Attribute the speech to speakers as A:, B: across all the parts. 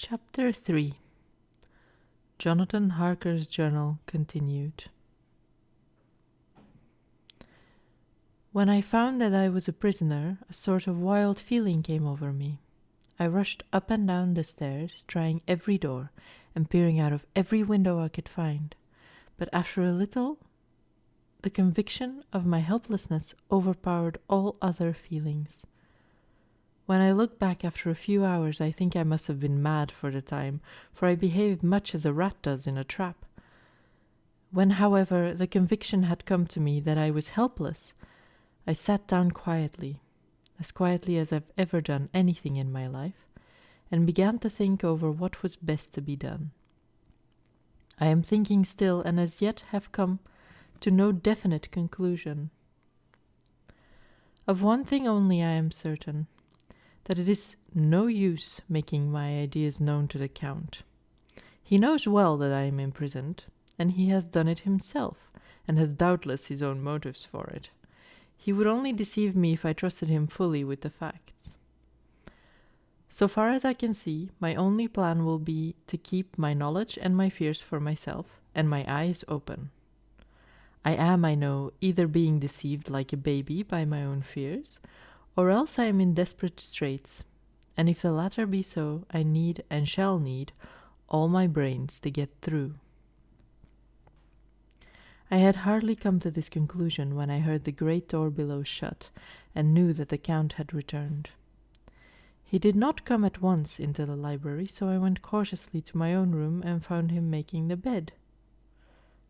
A: Chapter 3. Jonathan Harker's Journal continued. When I found that I was a prisoner, a sort of wild feeling came over me. I rushed up and down the stairs, trying every door and peering out of every window I could find. But after a little, the conviction of my helplessness overpowered all other feelings. When I look back after a few hours, I think I must have been mad for the time, for I behaved much as a rat does in a trap. When, however, the conviction had come to me that I was helpless, I sat down quietly, as quietly as I've ever done anything in my life, and began to think over what was best to be done. I am thinking still, and as yet have come to no definite conclusion. Of one thing only I am certain, that it is no use making my ideas known to the Count. He knows well that I am imprisoned, and he has done it himself, and has doubtless his own motives for it. He would only deceive me if I trusted him fully with the facts. So far as I can see, my only plan will be to keep my knowledge and my fears for myself, and my eyes open. I am, I know, either being deceived like a baby by my own fears, or else I am in desperate straits, and if the latter be so, I need and shall need all my brains to get through. I had hardly come to this conclusion when I heard the great door below shut, and knew that the Count had returned. He did not come at once into the library, so I went cautiously to my own room and found him making the bed.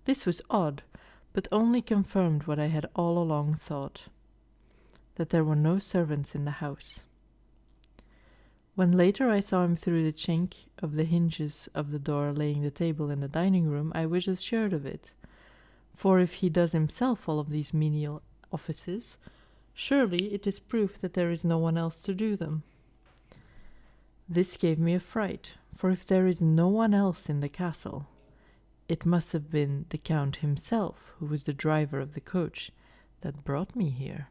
A: This was odd, but only confirmed what I had all along thought, that there were no servants in the house. When later I saw him through the chink of the hinges of the door laying the table in the dining room, I was assured of it, for if he does himself all of these menial offices, surely it is proof that there is no one else to do them. This gave me a fright, for if there is no one else in the castle, it must have been the Count himself who was the driver of the coach that brought me here.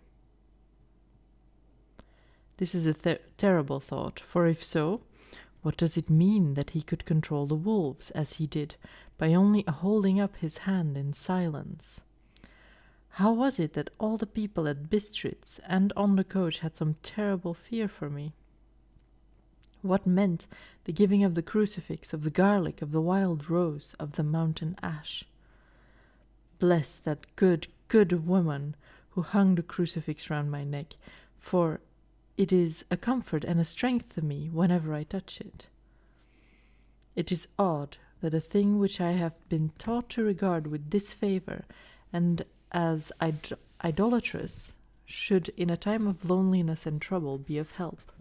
A: This is a terrible thought, for if so, what does it mean that he could control the wolves, as he did, by only holding up his hand in silence? How was it that all the people at Bistritz and on the coach had some terrible fear for me? What meant the giving of the crucifix, of the garlic, of the wild rose, of the mountain ash? Bless that good, good woman who hung the crucifix round my neck, for it is a comfort and a strength to me whenever I touch it. It is odd that a thing which I have been taught to regard with disfavor and as idolatrous should in a time of loneliness and trouble be of help.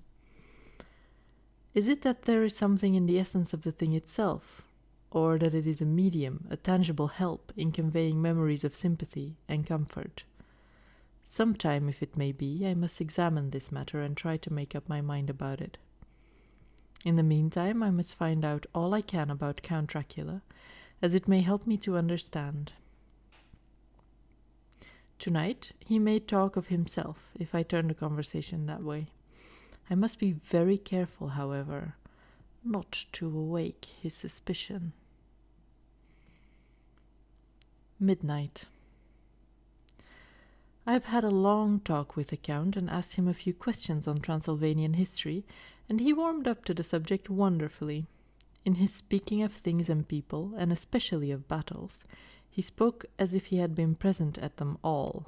A: Is it that there is something in the essence of the thing itself, or that it is a medium, a tangible help in conveying memories of sympathy and comfort? Sometime, if it may be, I must examine this matter and try to make up my mind about it. In the meantime, I must find out all I can about Count Dracula, as it may help me to understand. Tonight, he may talk of himself, if I turn the conversation that way. I must be very careful, however, not to awake his suspicion. Midnight. I have had a long talk with the Count and asked him a few questions on Transylvanian history, and he warmed up to the subject wonderfully. In his speaking of things and people, and especially of battles, he spoke as if he had been present at them all.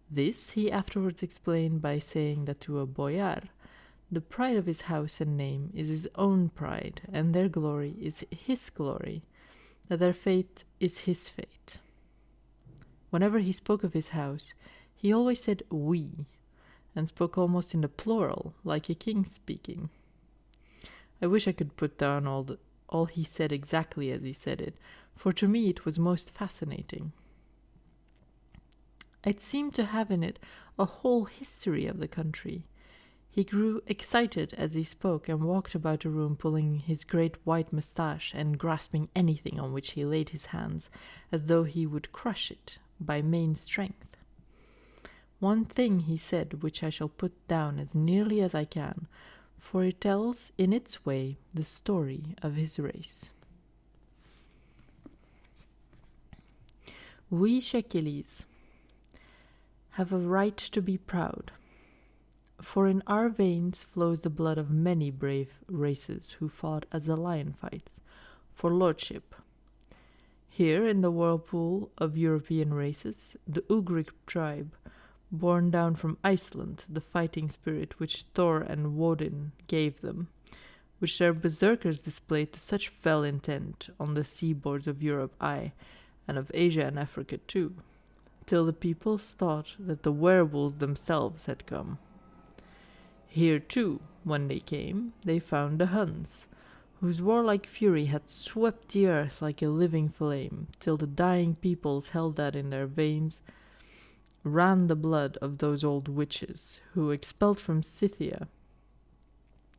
A: This he afterwards explained by saying that to a boyar, the pride of his house and name is his own pride, and their glory is his glory, that their fate is his fate. Whenever he spoke of his house, he always said we, and spoke almost in the plural, like a king speaking. I wish I could put down all he said exactly as he said it, for to me it was most fascinating. It seemed to have in it a whole history of the country. He grew excited as he spoke and walked about the room pulling his great white moustache and grasping anything on which he laid his hands, as though he would crush it by main strength. One thing he said which I shall put down as nearly as I can, for it tells in its way the story of his race. We Shekelis have a right to be proud, for in our veins flows the blood of many brave races who fought as a lion fights, for lordship. Here, in the whirlpool of European races, the Ugric tribe, born down from Iceland, the fighting spirit which Thor and Woden gave them, which their berserkers displayed to such fell intent on the seaboards of Europe, aye, and of Asia and Africa too, till the peoples thought that the werewolves themselves had come. Here too, when they came, they found the Huns, whose warlike fury had swept the earth like a living flame, till the dying peoples held that in their veins ran the blood of those old witches, who, expelled from Scythia,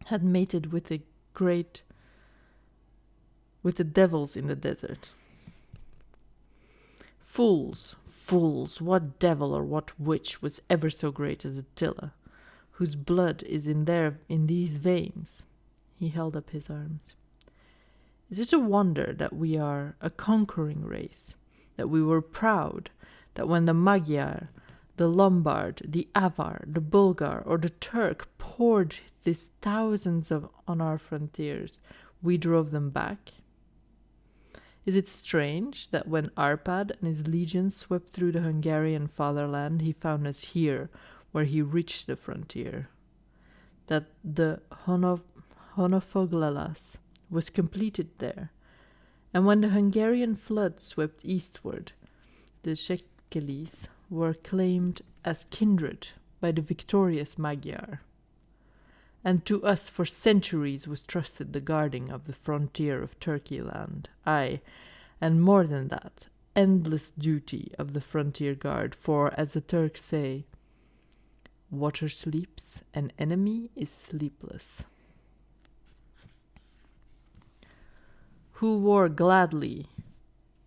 A: had mated with the devils in the desert. Fools, fools, what devil or what witch was ever so great as Attila, whose blood is in these veins? He held up his arms. Is it a wonder that we are a conquering race, that we were proud, that when the Magyar, the Lombard, the Avar, the Bulgar, or the Turk poured these thousands on our frontiers, we drove them back? Is it strange that when Arpad and his legions swept through the Hungarian fatherland, he found us here, where he reached the frontier? That the Honofoglalas was completed there, and when the Hungarian flood swept eastward, the Shekelis were claimed as kindred by the victorious Magyar. And to us for centuries was trusted the guarding of the frontier of Turkey land, aye, and more than that, endless duty of the frontier guard, for, as the Turks say, water sleeps, an enemy is sleepless. Who war gladly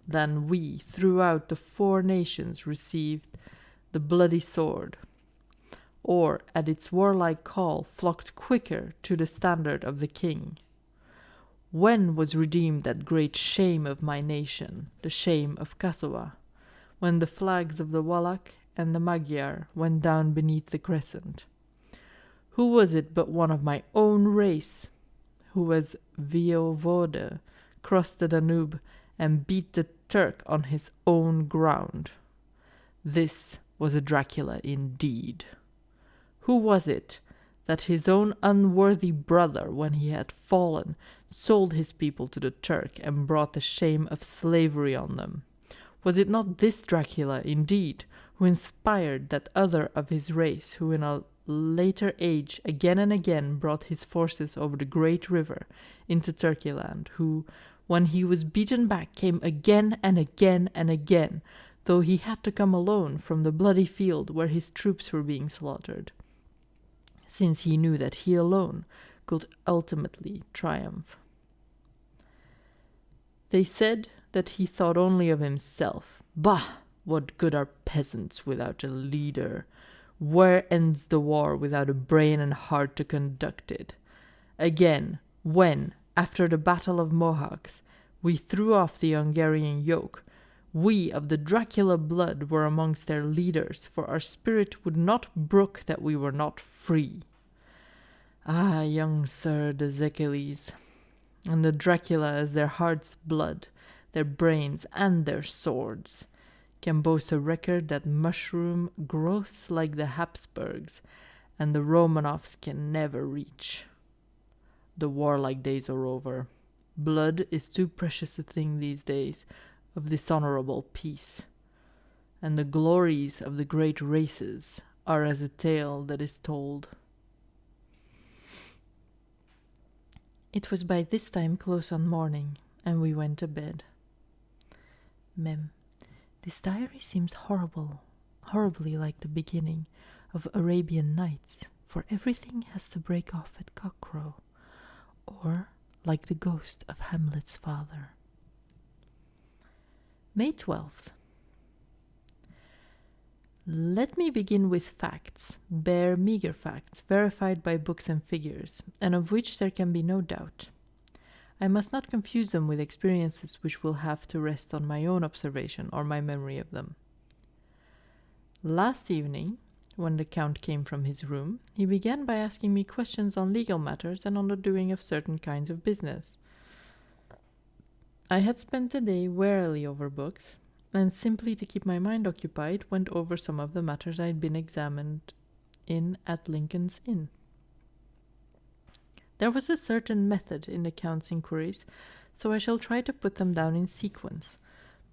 A: than we throughout the 4 nations received the bloody sword, or at its warlike call flocked quicker to the standard of the king? When was redeemed that great shame of my nation, the shame of Kasowa, when the flags of the Wallach and the Magyar went down beneath the crescent? Who was it but one of my own race who, as Voivode, crossed the Danube and beat the Turk on his own ground? This was a Dracula indeed. Who was it that his own unworthy brother, when he had fallen, sold his people to the Turk and brought the shame of slavery on them? Was it not this Dracula, indeed, who inspired that other of his race, who in a later age again and again brought his forces over the great river into Turkeyland, who, when he was beaten back, came again and again and again, though he had to come alone from the bloody field where his troops were being slaughtered, since he knew that he alone could ultimately triumph? They said that he thought only of himself. Bah! What good are peasants without a leader? Where ends the war without a brain and heart to conduct it? Again, when, after the Battle of Mohacs, we threw off the Hungarian yoke, we of the Dracula blood were amongst their leaders, for our spirit would not brook that we were not free. Ah, young sir, the Shekelis, and the Dracula as their heart's blood, their brains, and their swords, can boast a record that mushroom growths like the Habsburgs and the Romanovs can never reach. The warlike days are over. Blood is too precious a thing these days of dishonorable peace, and the glories of the great races are as a tale that is told. It was by this time close on morning, and we went to bed. Mem. This diary seems horribly like the beginning of Arabian Nights, for everything has to break off at cockcrow, or like the ghost of Hamlet's father. May 12th. Let me begin with facts, bare, meager facts, verified by books and figures, and of which there can be no doubt. I must not confuse them with experiences which will have to rest on my own observation or my memory of them. Last evening, when the Count came from his room, he began by asking me questions on legal matters and on the doing of certain kinds of business. I had spent the day warily over books, and simply to keep my mind occupied, went over some of the matters I had been examined in at Lincoln's Inn. There was a certain method in the Count's inquiries, so I shall try to put them down in sequence.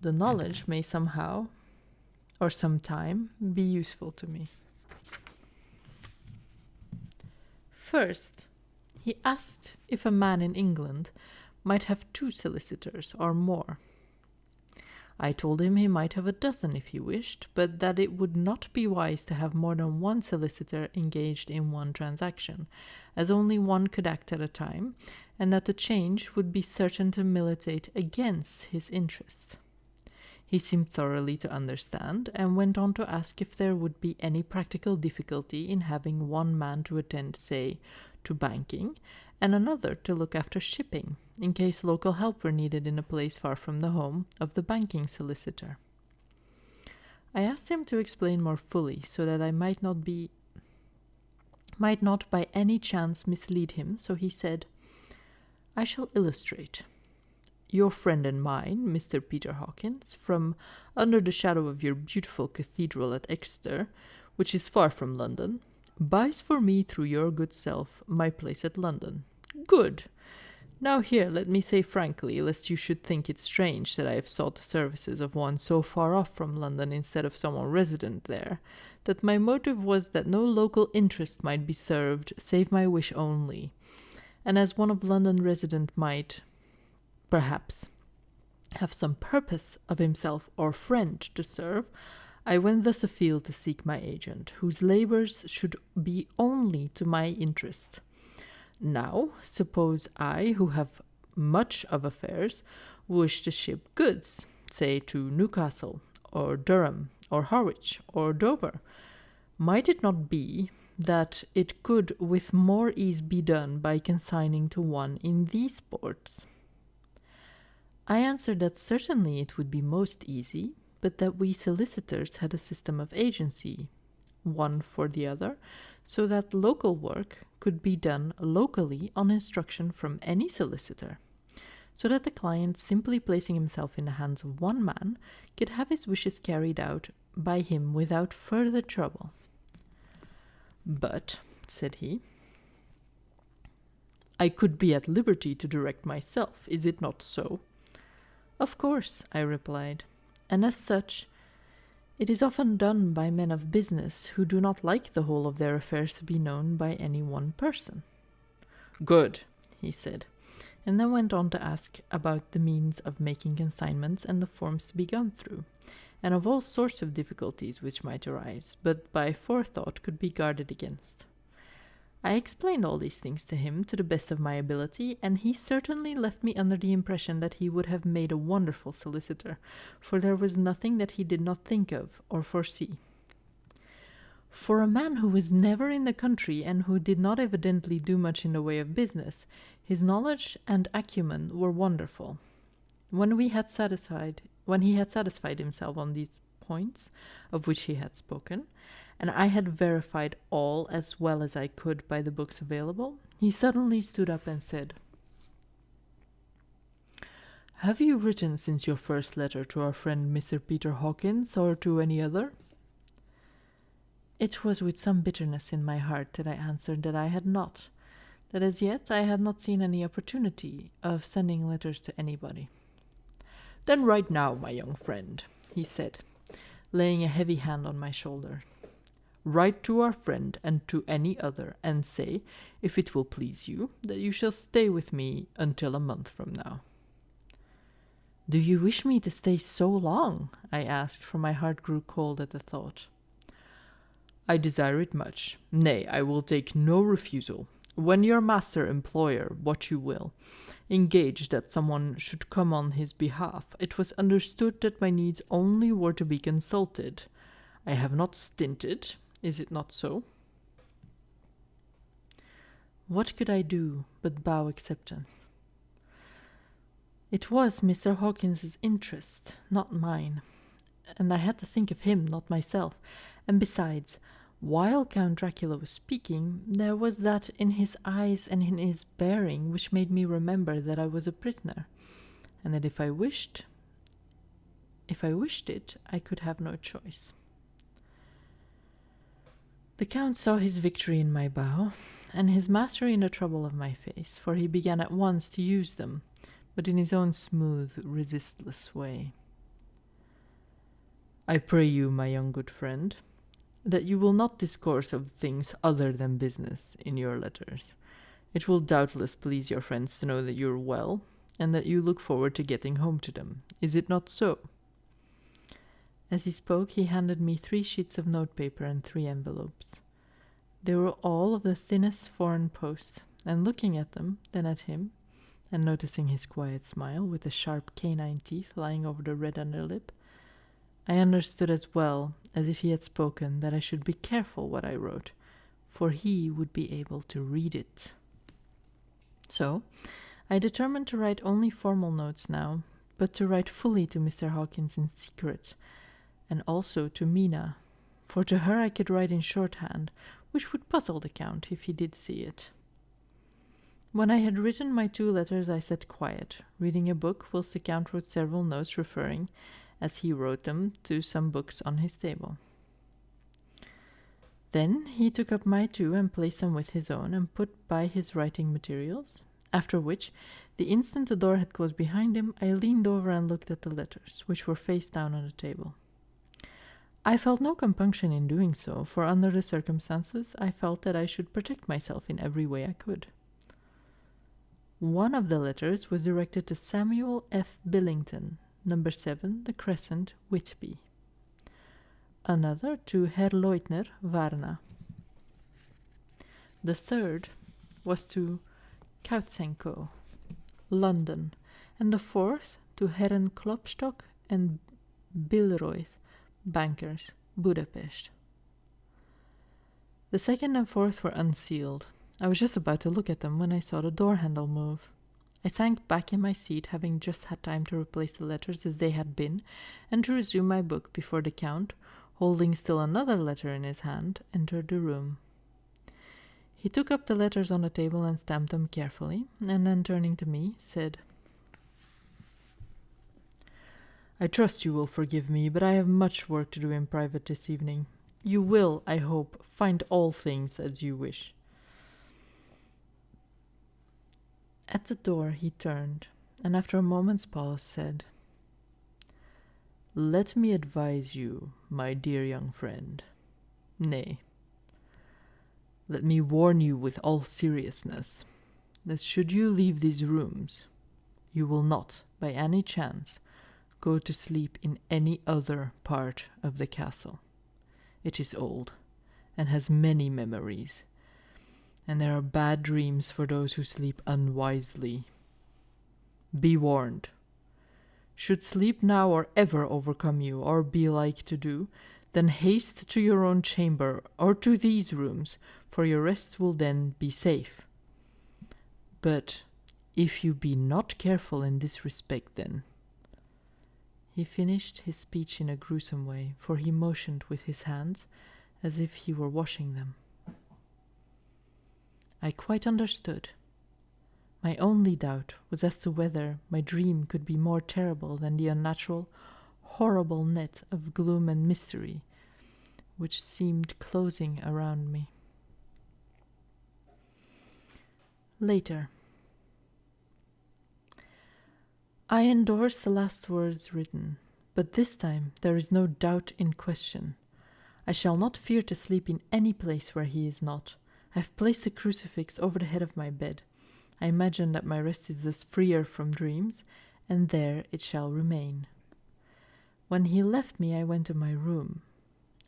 A: The knowledge may somehow, or sometime, be useful to me. First, he asked if a man in England might have 2 solicitors or more. I told him he might have a dozen if he wished, but that it would not be wise to have more than 1 solicitor engaged in one transaction, as only one could act at a time, and that the change would be certain to militate against his interest. He seemed thoroughly to understand, and went on to ask if there would be any practical difficulty in having one man to attend, say, to banking, and another to look after shipping, in case local help were needed in a place far from the home of the banking solicitor. I asked him to explain more fully, so that I might not by any chance mislead him, so he said, "I shall illustrate. Your friend and mine, Mr. Peter Hawkins, from under the shadow of your beautiful cathedral at Exeter, which is far from London, buys for me through your good self my place at London. Good! Now here let me say frankly, lest you should think it strange that I have sought the services of one so far off from London instead of someone resident there, that my motive was that no local interest might be served, save my wish only, and as one of London resident might, perhaps, have some purpose of himself or friend to serve, I went thus afield to seek my agent, whose labours should be only to my interest. Now, suppose I, who have much of affairs, wish to ship goods, say to Newcastle, or Durham, or Harwich, or Dover, might it not be that it could with more ease be done by consigning to one in these ports? I answered that certainly it would be most easy, but that we solicitors had a system of agency, one for the other, so that local work could be done locally on instruction from any solicitor, so that the client, simply placing himself in the hands of one man, could have his wishes carried out by him without further trouble. But, said he, I could be at liberty to direct myself, is it not so? Of course, I replied, and as such, it is often done by men of business who do not like the whole of their affairs to be known by any one person. Good, he said, and then went on to ask about the means of making consignments and the forms to be gone through, and of all sorts of difficulties which might arise, but by forethought could be guarded against. I explained all these things to him to the best of my ability, and he certainly left me under the impression that he would have made a wonderful solicitor, for there was nothing that he did not think of or foresee. For a man who was never in the country and who did not evidently do much in the way of business, his knowledge and acumen were wonderful. When he had satisfied himself on these points of which he had spoken, and I had verified all as well as I could by the books available, he suddenly stood up and said, "Have you written since your first letter to our friend Mr. Peter Hawkins, or to any other?" It was with some bitterness in my heart that I answered that I had not, that as yet I had not seen any opportunity of sending letters to anybody. "Then write now, my young friend," he said, laying a heavy hand on my shoulder. "Write to our friend and to any other, and say, if it will please you, that you shall stay with me until a month from now." "Do you wish me to stay so long?" I asked, for my heart grew cold at the thought. "I desire it much. Nay, I will take no refusal. When your master, employer, what you will, engaged that someone should come on his behalf, it was understood that my needs only were to be consulted. I have not stinted, is it not so? What could I do but bow acceptance? It was Mr. Hawkins's interest, not mine, and I had to think of him, not myself. And besides, while Count Dracula was speaking, there was that in his eyes and in his bearing which made me remember that I was a prisoner, and that if I wished it, I could have no choice. The Count saw his victory in my bow, and his mastery in the trouble of my face, for he began at once to use them, but in his own smooth, resistless way. I pray you, my young good friend, that you will not discourse of things other than business in your letters. It will doubtless please your friends to know that you are well, and that you look forward to getting home to them. Is it not so? As he spoke, he handed me 3 sheets of notepaper and 3 envelopes. They were all of the thinnest foreign post, and looking at them, then at him, and noticing his quiet smile with the sharp canine teeth lying over the red underlip, I understood as well as if he had spoken that I should be careful what I wrote, for he would be able to read it. So, I determined to write only formal notes now, but to write fully to Mr. Hawkins in secret, and also to Mina, for to her I could write in shorthand, which would puzzle the Count if he did see it. When I had written my 2 letters, I sat quiet, reading a book, whilst the Count wrote several notes referring, as he wrote them, to some books on his table. Then he took up my 2 and placed them with his own, and put by his writing materials, after which, the instant the door had closed behind him, I leaned over and looked at the letters, which were face down on the table. I felt no compunction in doing so, for under the circumstances I felt that I should protect myself in every way I could. One of the letters was directed to Samuel F. Billington, number 7, The Crescent, Whitby. Another to Herr Leutner, Varna. The third was to Kautzenko, London, and the 4th to Herren Klopstock and Bilroyth, bankers, Budapest. The 2nd and 4th were unsealed. I was just about to look at them when I saw the door handle move. I sank back in my seat, having just had time to replace the letters as they had been, and to resume my book before the Count, holding still another letter in his hand, entered the room. He took up the letters on the table and stamped them carefully, and then turning to me, said, I trust you will forgive me, but I have much work to do in private this evening. You will, I hope, find all things as you wish. At the door he turned, and after a moment's pause said, Let me advise you, my dear young friend. Nay, let me warn you with all seriousness, that should you leave these rooms, you will not, by any chance, go to sleep in any other part of the castle. It is old, and has many memories, and there are bad dreams for those who sleep unwisely. Be warned. Should sleep now or ever overcome you, or be like to do, then haste to your own chamber, or to these rooms, for your rest will then be safe. But if you be not careful in this respect, then... He finished his speech in a gruesome way, for he motioned with his hands as if he were washing them. I quite understood. My only doubt was as to whether my dream could be more terrible than the unnatural, horrible net of gloom and mystery which seemed closing around me. Later. I endorse the last words written, but this time there is no doubt in question. I shall not fear to sleep in any place where he is not. I have placed a crucifix over the head of my bed. I imagine that my rest is thus freer from dreams, and there it shall remain. When he left me, I went to my room.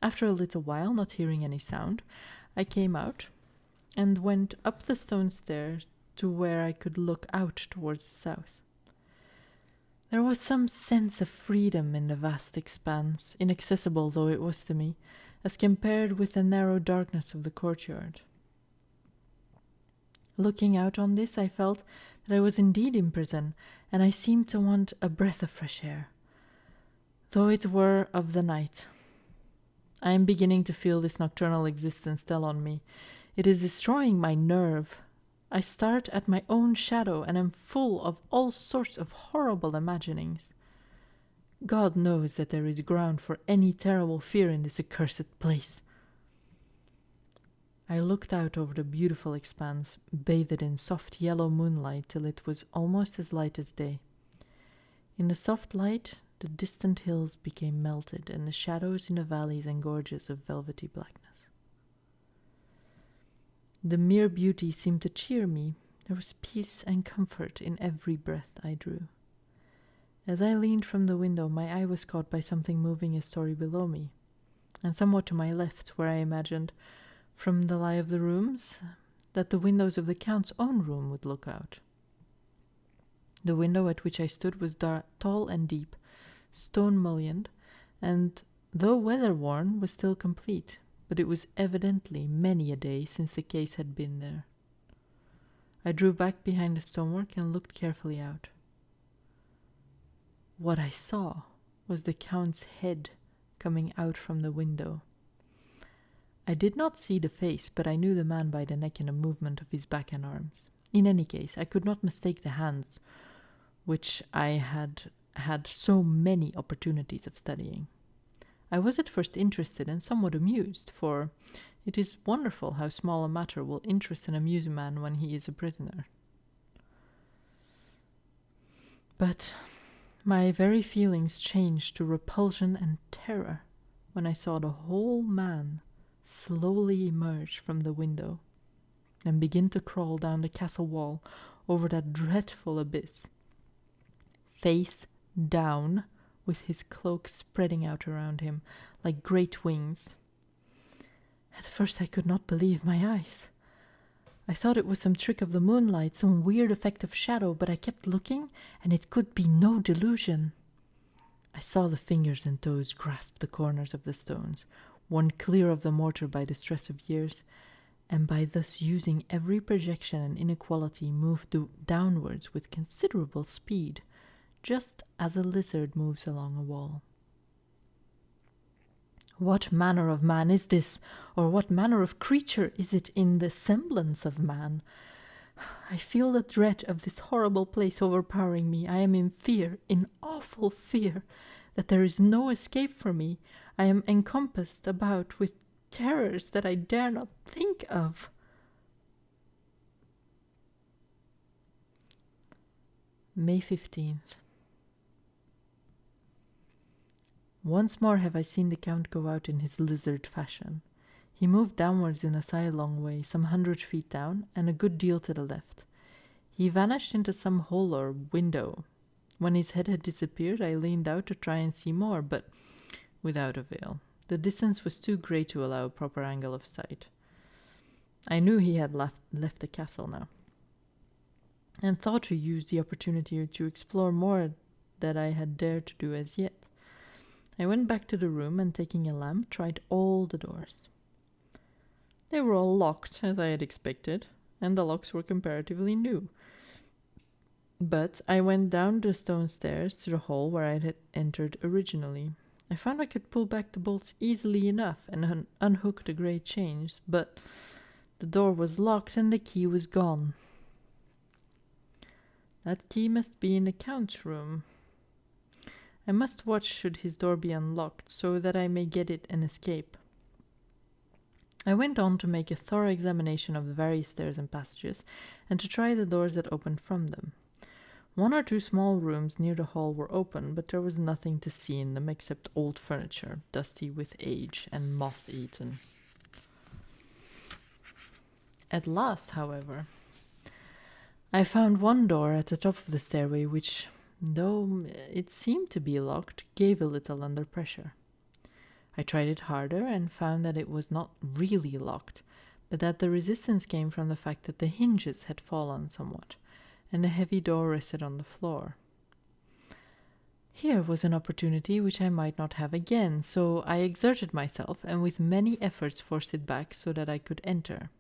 A: After a little while, not hearing any sound, I came out and went up the stone stairs to where I could look out towards the south. There was some sense of freedom in the vast expanse, inaccessible though it was to me, as compared with the narrow darkness of the courtyard. Looking out on this, I felt that I was indeed in prison, and I seemed to want a breath of fresh air, though it were of the night. I am beginning to feel this nocturnal existence tell on me. It is destroying my nerve. I start at my own shadow and am full of all sorts of horrible imaginings. God knows that there is ground for any terrible fear in this accursed place. I looked out over the beautiful expanse, bathed in soft yellow moonlight till it was almost as light as day. In the soft light, the distant hills became melted, and the shadows in the valleys and gorges of velvety blackness. The mere beauty seemed to cheer me. There was peace and comfort in every breath I drew. As I leaned from the window, my eye was caught by something moving a story below me, and somewhat to my left, where I imagined, from the lie of the rooms, that the windows of the Count's own room would look out. The window at which I stood was tall and deep, stone-mullioned, and, though weather-worn, was still complete, but it was evidently many a day since the case had been there. I drew back behind the stonework and looked carefully out. What I saw was the Count's head coming out from the window. I did not see the face, but I knew the man by the neck and a movement of his back and arms. In any case, I could not mistake the hands, which I had had so many opportunities of studying. I was at first interested and somewhat amused, for it is wonderful how small a matter will interest and amuse a man when he is a prisoner. But my very feelings changed to repulsion and terror when I saw the whole man slowly emerge from the window and begin to crawl down the castle wall over that dreadful abyss, face down, with his cloak spreading out around him like great wings. At first I could not believe my eyes. I thought it was some trick of the moonlight, some weird effect of shadow, but I kept looking, and it could be no delusion. I saw the fingers and toes grasp the corners of the stones, worn clear of the mortar by the stress of years, and by thus using every projection and inequality moved downwards with considerable speed, just as a lizard moves along a wall. What manner of man is this, or what manner of creature is it in the semblance of man? I feel the dread of this horrible place overpowering me. I am in fear, in awful fear, that there is no escape for me. I am encompassed about with terrors that I dare not think of. May 15th. Once more have I seen the Count go out in his lizard fashion. He moved downwards in a sidelong way, some 100 feet down, and a good deal to the left. He vanished into some hole or window. When his head had disappeared, I leaned out to try and see more, but without avail. The distance was too great to allow a proper angle of sight. I knew he had left the castle now, and thought to use the opportunity to explore more than I had dared to do as yet. I went back to the room and, taking a lamp, tried all the doors. They were all locked, as I had expected, and the locks were comparatively new. But I went down the stone stairs to the hall where I had entered originally. I found I could pull back the bolts easily enough and unhook the great chains, but the door was locked and the key was gone. That key must be in the Count's room. I must watch should his door be unlocked, so that I may get it and escape. I went on to make a thorough examination of the various stairs and passages, and to try the doors that opened from them. One or two small rooms near the hall were open, but there was nothing to see in them except old furniture, dusty with age and moth-eaten. At last, however, I found one door at the top of the stairway which, though it seemed to be locked, gave a little under pressure. I tried it harder and found that it was not really locked, but that the resistance came from the fact that the hinges had fallen somewhat, and the heavy door rested on the floor. Here was an opportunity which I might not have again, so I exerted myself and with many efforts forced it back so that I could enter.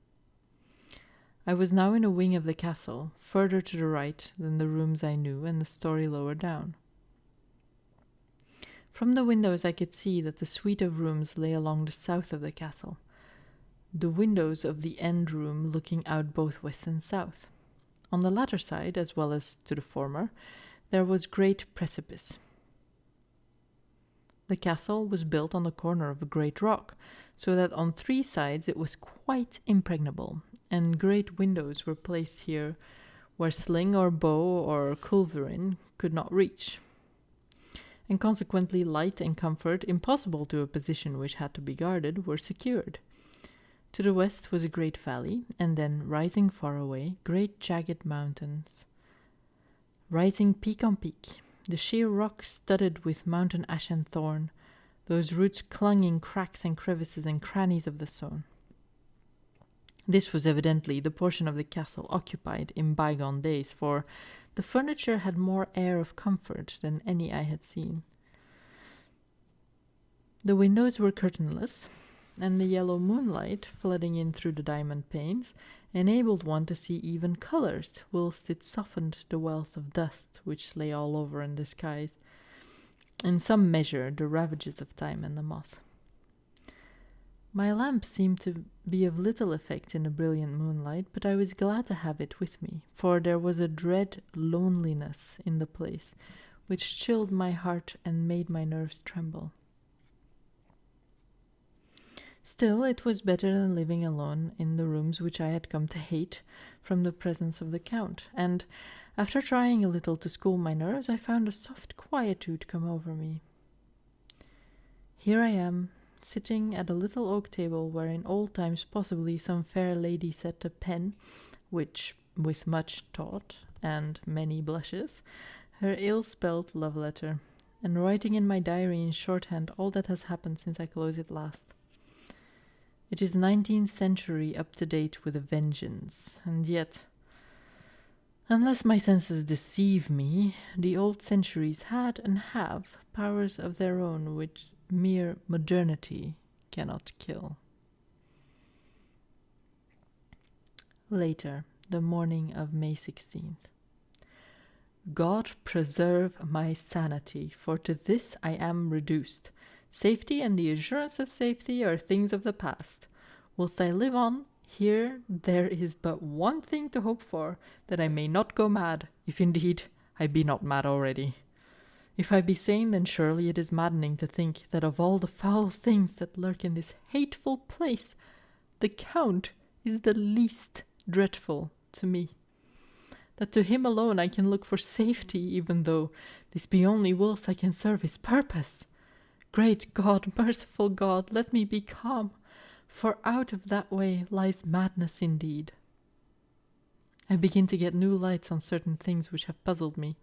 A: I was now in a wing of the castle, further to the right than the rooms I knew and the story lower down. From the windows I could see that the suite of rooms lay along the south of the castle, the windows of the end room looking out both west and south. On the latter side, as well as to the former, there was great precipice. The castle was built on the corner of a great rock, so that on 3 sides it was quite impregnable, and great windows were placed here where sling or bow or culverin could not reach, and consequently light and comfort, impossible to a position which had to be guarded, were secured. To the west was a great valley, and then, rising far away, great jagged mountains, rising peak on peak, the sheer rock studded with mountain ash and thorn, those roots clung in cracks and crevices and crannies of the stone. This was evidently the portion of the castle occupied in bygone days, for the furniture had more air of comfort than any I had seen. The windows were curtainless, and the yellow moonlight, flooding in through the diamond panes, enabled one to see even colours, whilst it softened the wealth of dust which lay all over in the skies, in some measure the ravages of time and the moth. My lamp seemed to be of little effect in the brilliant moonlight, but I was glad to have it with me, for there was a dread loneliness in the place, which chilled my heart and made my nerves tremble. Still, it was better than living alone in the rooms which I had come to hate from the presence of the Count, and after trying a little to school my nerves, I found a soft quietude come over me. Here I am, sitting at a little oak table where in old times possibly some fair lady set a pen, which, with much thought and many blushes, her ill-spelled love letter, and writing in my diary in shorthand all that has happened since I closed it last. It is 19th century up to date with a vengeance, and yet, unless my senses deceive me, the old centuries had and have powers of their own which mere modernity cannot kill. Later, the morning of May 16th. God preserve my sanity, for to this I am reduced. Safety and the assurance of safety are things of the past. Whilst I live on, here there is but one thing to hope for, that I may not go mad, if indeed I be not mad already. If I be sane, then surely it is maddening to think that of all the foul things that lurk in this hateful place, the Count is the least dreadful to me. That to him alone I can look for safety, even though this be only whilst I can serve his purpose. Great God, merciful God, let me be calm, for out of that way lies madness indeed. I begin to get new lights on certain things which have puzzled me.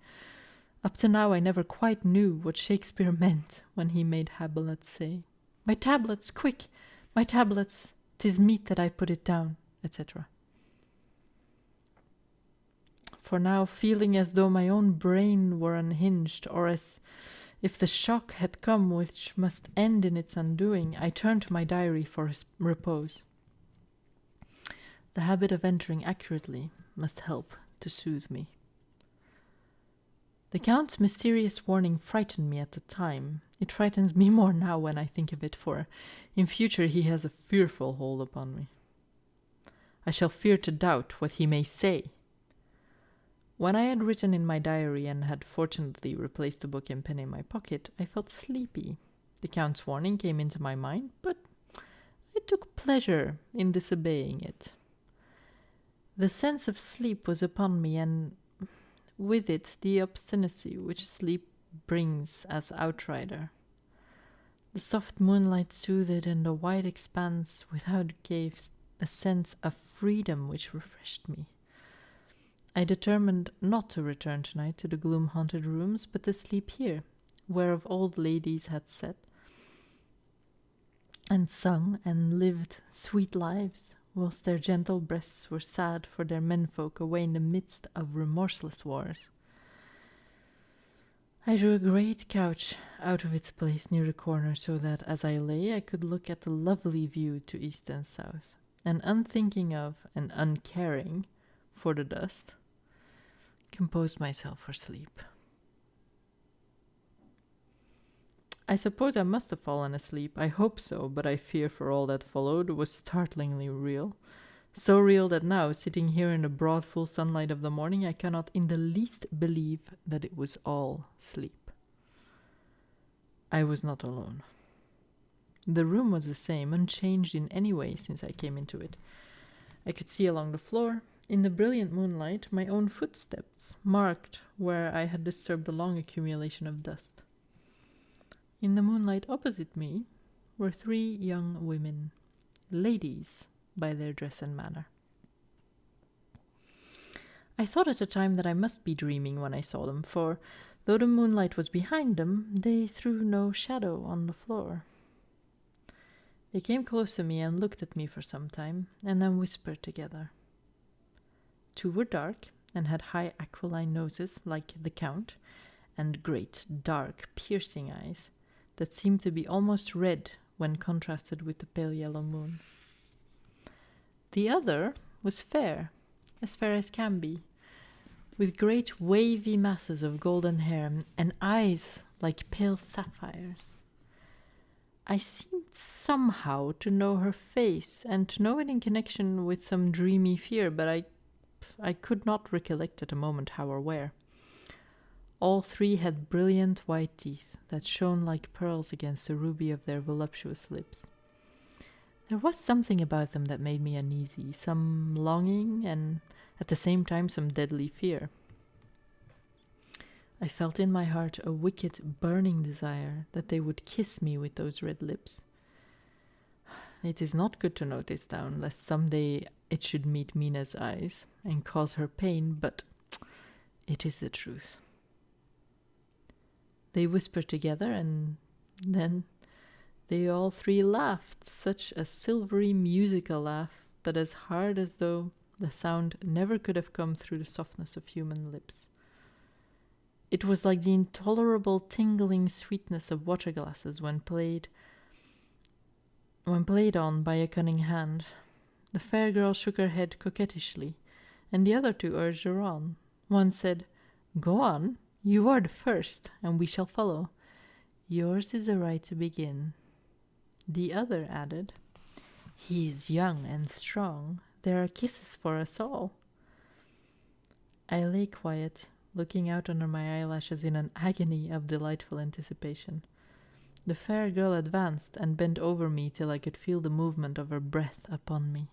A: Up to now I never quite knew what Shakespeare meant when he made Hamlet say, "My tablets, quick! My tablets! 'Tis meet that I put it down," etc. For now, feeling as though my own brain were unhinged, or as if the shock had come which must end in its undoing, I turned to my diary for repose. The habit of entering accurately must help to soothe me. The Count's mysterious warning frightened me at the time. It frightens me more now when I think of it, for in future he has a fearful hold upon me. I shall fear to doubt what he may say. When I had written in my diary and had fortunately replaced the book and pen in my pocket, I felt sleepy. The Count's warning came into my mind, but I took pleasure in disobeying it. The sense of sleep was upon me, and with it the obstinacy which sleep brings as outrider. The soft moonlight soothed, and the wide expanse without gave a sense of freedom which refreshed me. I determined not to return tonight to the gloom-haunted rooms, but to sleep here, whereof old ladies had sat and sung and lived sweet lives, whilst their gentle breasts were sad for their menfolk away in the midst of remorseless wars. I drew a great couch out of its place near the corner so that as I lay I could look at the lovely view to east and south, and unthinking of and uncaring for the dust, composed myself for sleep. I suppose I must have fallen asleep. I hope so, but I fear for all that followed was startlingly real. So real that now, sitting here in the broad full sunlight of the morning, I cannot in the least believe that it was all sleep. I was not alone. The room was the same, unchanged in any way since I came into it. I could see along the floor, in the brilliant moonlight, my own footsteps, marked where I had disturbed a long accumulation of dust. In the moonlight opposite me were 3 young women, ladies by their dress and manner. I thought at the time that I must be dreaming when I saw them, for though the moonlight was behind them, they threw no shadow on the floor. They came close to me and looked at me for some time, and then whispered together. 2 were dark and had high aquiline noses like the Count, and great, dark, piercing eyes that seemed to be almost red when contrasted with the pale yellow moon. The other was fair as can be, with great wavy masses of golden hair and eyes like pale sapphires. I seemed somehow to know her face and to know it in connection with some dreamy fear, but I could not recollect at the moment how or where. All 3 had brilliant white teeth that shone like pearls against the ruby of their voluptuous lips. There was something about them that made me uneasy, some longing and at the same time some deadly fear. I felt in my heart a wicked, burning desire that they would kiss me with those red lips. It is not good to note this down, lest some day it should meet Mina's eyes and cause her pain, but it is the truth. They whispered together, and then they all 3 laughed, such a silvery musical laugh, but as hard as though the sound never could have come through the softness of human lips. It was like the intolerable tingling sweetness of water glasses when played on by a cunning hand. The fair girl shook her head coquettishly, and the other 2 urged her on. One said, "Go on, you are the first, and we shall follow. Yours is the right to begin." The other added, "He is young and strong. There are kisses for us all." I lay quiet, looking out under my eyelashes in an agony of delightful anticipation. The fair girl advanced and bent over me till I could feel the movement of her breath upon me.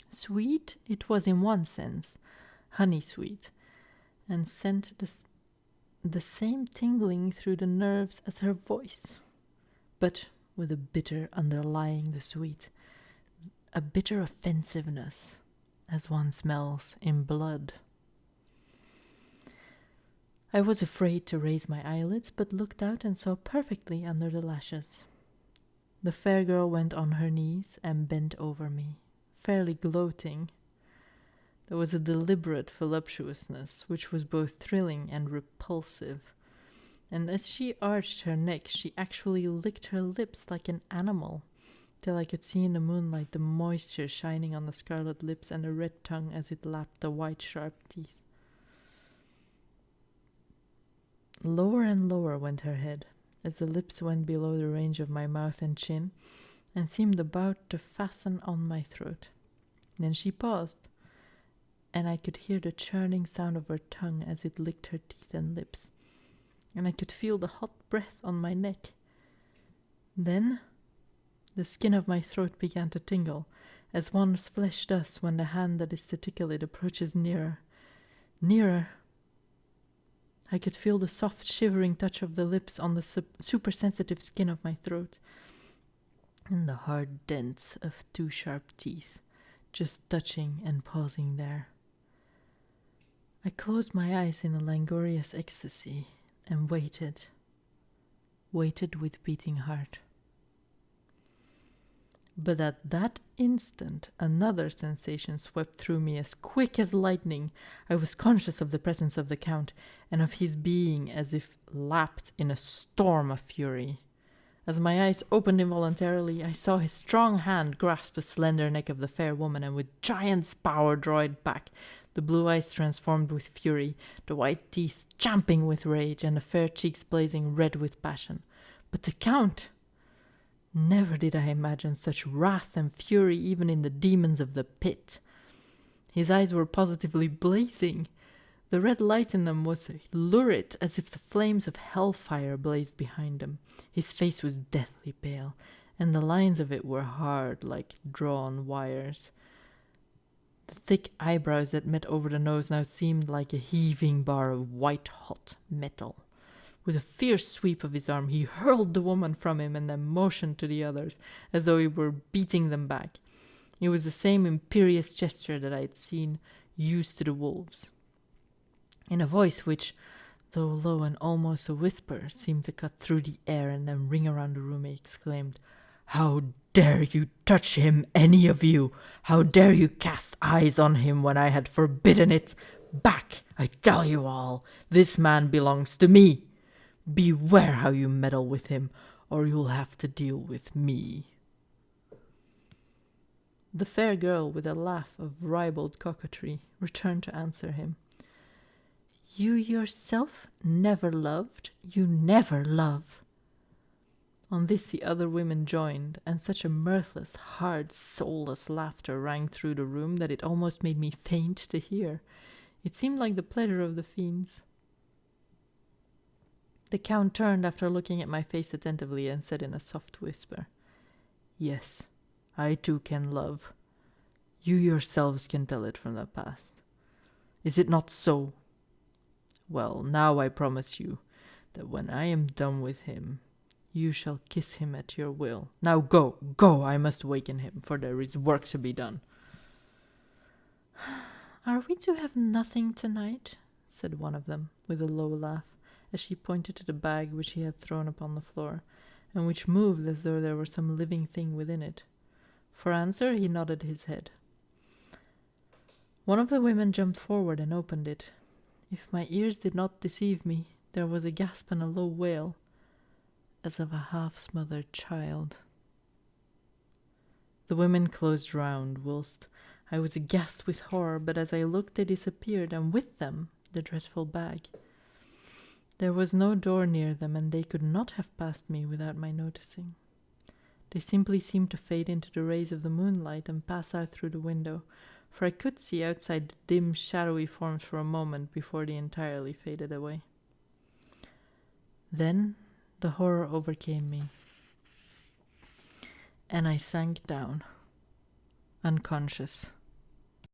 A: Sweet it was in one sense, honey-sweet, and sent the same tingling through the nerves as her voice, but with a bitter underlying the sweet, a bitter offensiveness, as one smells in blood. I was afraid to raise my eyelids, but looked out and saw perfectly under the lashes. The fair girl went on her knees and bent over me, fairly gloating. There was a deliberate voluptuousness which was both thrilling and repulsive, and as she arched her neck, she actually licked her lips like an animal, till I could see in the moonlight the moisture shining on the scarlet lips and the red tongue as it lapped the white sharp teeth. Lower and lower went her head, as the lips went below the range of my mouth and chin, and seemed about to fasten on my throat. Then she paused, and I could hear the churning sound of her tongue as it licked her teeth and lips, and I could feel the hot breath on my neck. Then the skin of my throat began to tingle, as one's flesh does when the hand that is to tickle it approaches nearer. Nearer! I could feel the soft, shivering touch of the lips on the supersensitive skin of my throat, and the hard dents of 2 sharp teeth, just touching and pausing there. I closed my eyes in a languorous ecstasy and waited with beating heart. But at that instant, another sensation swept through me as quick as lightning. I was conscious of the presence of the Count, and of his being as if lapped in a storm of fury. As my eyes opened involuntarily, I saw his strong hand grasp the slender neck of the fair woman, and with giant's power draw it back, the blue eyes transformed with fury, the white teeth champing with rage, and the fair cheeks blazing red with passion. But the Count! Never did I imagine such wrath and fury even in the demons of the pit. His eyes were positively blazing. The red light in them was lurid, as if the flames of hellfire blazed behind them. His face was deathly pale, and the lines of it were hard like drawn wires. The thick eyebrows that met over the nose now seemed like a heaving bar of white-hot metal. With a fierce sweep of his arm, he hurled the woman from him and then motioned to the others, as though he were beating them back. It was the same imperious gesture that I had seen used to the wolves. In a voice which, though low and almost a whisper, seemed to cut through the air and then ring around the room, he exclaimed, "How dare you touch him, any of you? How dare you cast eyes on him when I had forbidden it? Back, I tell you all! This man belongs to me! Beware how you meddle with him, or you'll have to deal with me." The fair girl, with a laugh of ribald coquetry, returned to answer him. "You yourself never loved, you never love." On this the other women joined, and such a mirthless, hard, soulless laughter rang through the room that it almost made me faint to hear. It seemed like the pleasure of the fiends. The Count turned after looking at my face attentively and said in a soft whisper, "Yes, I too can love. You yourselves can tell it from the past. Is it not so? Well, now I promise you that when I am done with him, you shall kiss him at your will. Now go, go, I must waken him, for there is work to be done." "Are we to have nothing tonight?" said one of them, with a low laugh, as she pointed to the bag which he had thrown upon the floor, and which moved as though there were some living thing within it. For answer, he nodded his head. One of the women jumped forward and opened it. If my ears did not deceive me, there was a gasp and a low wail, as of a half-smothered child. The women closed round, whilst I was aghast with horror, but as I looked they disappeared, and with them the dreadful bag. There was no door near them, and they could not have passed me without my noticing. They simply seemed to fade into the rays of the moonlight and pass out through the window, for I could see outside the dim, shadowy forms for a moment before they entirely faded away. Then the horror overcame me, and I sank down, unconscious.